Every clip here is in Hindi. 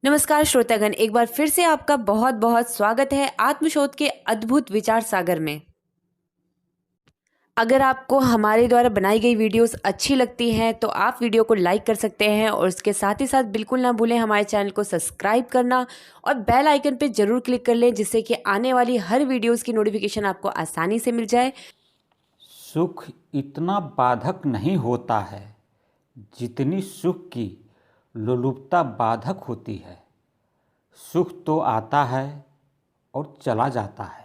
नमस्कार श्रोतागण, एक बार फिर से आपका बहुत बहुत स्वागत है आत्मशोध के अद्भुत विचार सागर में। अगर आपको हमारे द्वारा बनाई गई वीडियोस अच्छी लगती हैं तो आप वीडियो को लाइक कर सकते हैं और उसके साथ ही साथ बिल्कुल ना भूलें हमारे चैनल को सब्सक्राइब करना और बेल आइकन पर जरूर क्लिक कर लें, जिससे कि आने वाली हर वीडियोस की नोटिफिकेशन आपको आसानी से मिल जाए। सुख इतना बाधक नहीं होता है जितनी सुख की लोलुपता बाधक होती है। सुख तो आता है और चला जाता है,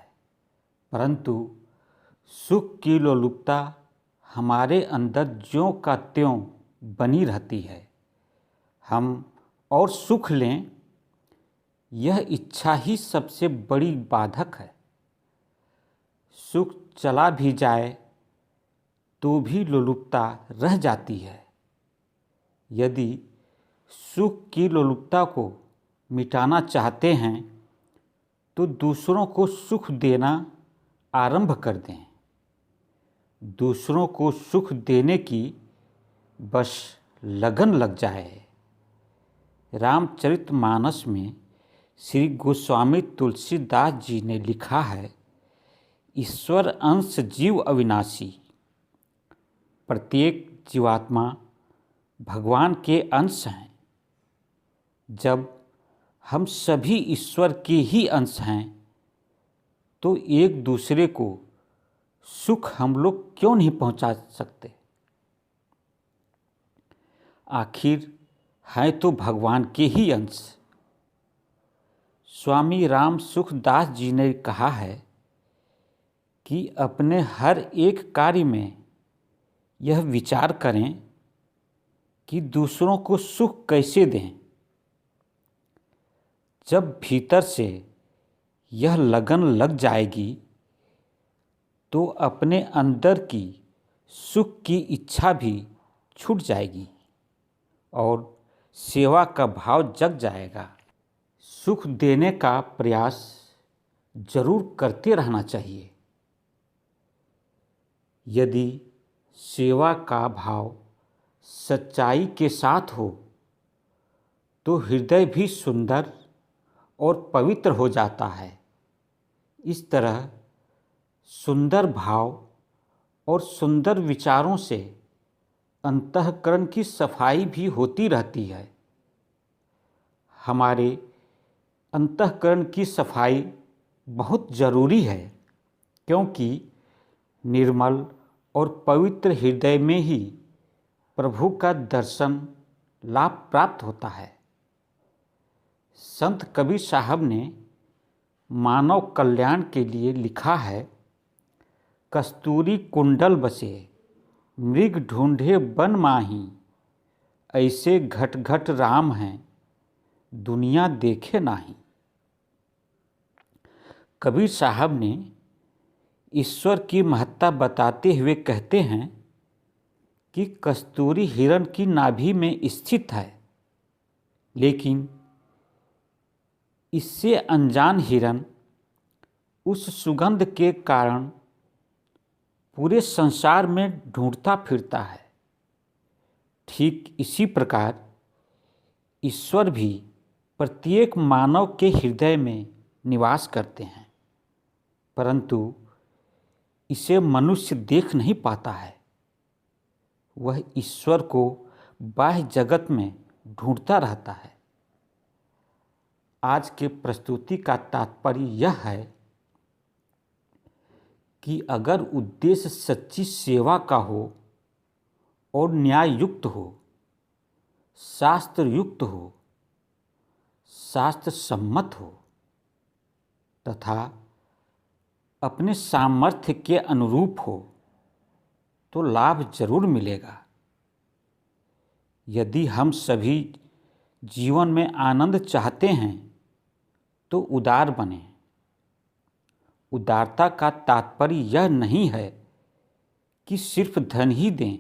परंतु सुख की लोलुपता हमारे अंदर ज्यों का त्यों बनी रहती है। हम और सुख लें, यह इच्छा ही सबसे बड़ी बाधक है। सुख चला भी जाए तो भी लोलुपता रह जाती है। यदि सुख की लोलुपता को मिटाना चाहते हैं तो दूसरों को सुख देना आरंभ कर दें। दूसरों को सुख देने की बस लगन लग जाए। रामचरितमानस में श्री गोस्वामी तुलसीदास जी ने लिखा है, ईश्वर अंश जीव अविनाशी। प्रत्येक जीवात्मा भगवान के अंश हैं। जब हम सभी ईश्वर के ही अंश हैं तो एक दूसरे को सुख हम लोग क्यों नहीं पहुंचा सकते। आखिर है तो भगवान के ही अंश। स्वामी राम सुखदास जी ने कहा है कि अपने हर एक कार्य में यह विचार करें कि दूसरों को सुख कैसे दें। जब भीतर से यह लगन लग जाएगी तो अपने अंदर की सुख की इच्छा भी छूट जाएगी और सेवा का भाव जग जाएगा। सुख देने का प्रयास जरूर करते रहना चाहिए। यदि सेवा का भाव सच्चाई के साथ हो तो हृदय भी सुंदर और पवित्र हो जाता है। इस तरह सुंदर भाव और सुंदर विचारों से अंतःकरण की सफाई भी होती रहती है। हमारे अंतःकरण की सफाई बहुत ज़रूरी है, क्योंकि निर्मल और पवित्र हृदय में ही प्रभु का दर्शन लाभ प्राप्त होता है। संत कबीर साहब ने मानव कल्याण के लिए लिखा है, कस्तूरी कुंडल बसे मृग ढूंढे बन माही, ऐसे घट घट राम हैं दुनिया देखे नाही। कबीर साहब ने ईश्वर की महत्ता बताते हुए कहते हैं कि कस्तूरी हिरण की नाभि में स्थित है, लेकिन इससे अनजान हिरण उस सुगंध के कारण पूरे संसार में ढूंढता फिरता है। ठीक इसी प्रकार ईश्वर भी प्रत्येक मानव के हृदय में निवास करते हैं, परंतु इसे मनुष्य देख नहीं पाता है। वह ईश्वर को बाह्य जगत में ढूंढता रहता है। आज के प्रस्तुति का तात्पर्य यह है कि अगर उद्देश्य सच्ची सेवा का हो और न्याय युक्त हो, शास्त्र युक्त हो, शास्त्र सम्मत हो तथा अपने सामर्थ्य के अनुरूप हो तो लाभ जरूर मिलेगा। यदि हम सभी जीवन में आनंद चाहते हैं तो उदार बने। उदारता का तात्पर्य यह नहीं है कि सिर्फ धन ही दें,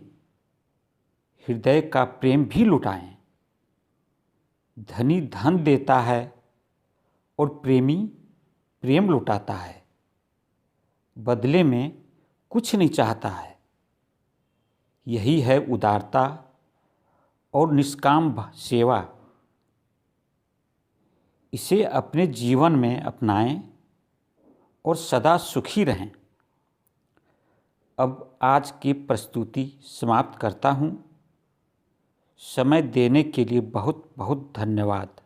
हृदय का प्रेम भी लुटाएं। धनी धन देता है और प्रेमी प्रेम लुटाता है, बदले में कुछ नहीं चाहता है। यही है उदारता और निष्काम सेवा। इसे अपने जीवन में अपनाएं और सदा सुखी रहें। अब आज की प्रस्तुति समाप्त करता हूँ। समय देने के लिए बहुत बहुत धन्यवाद।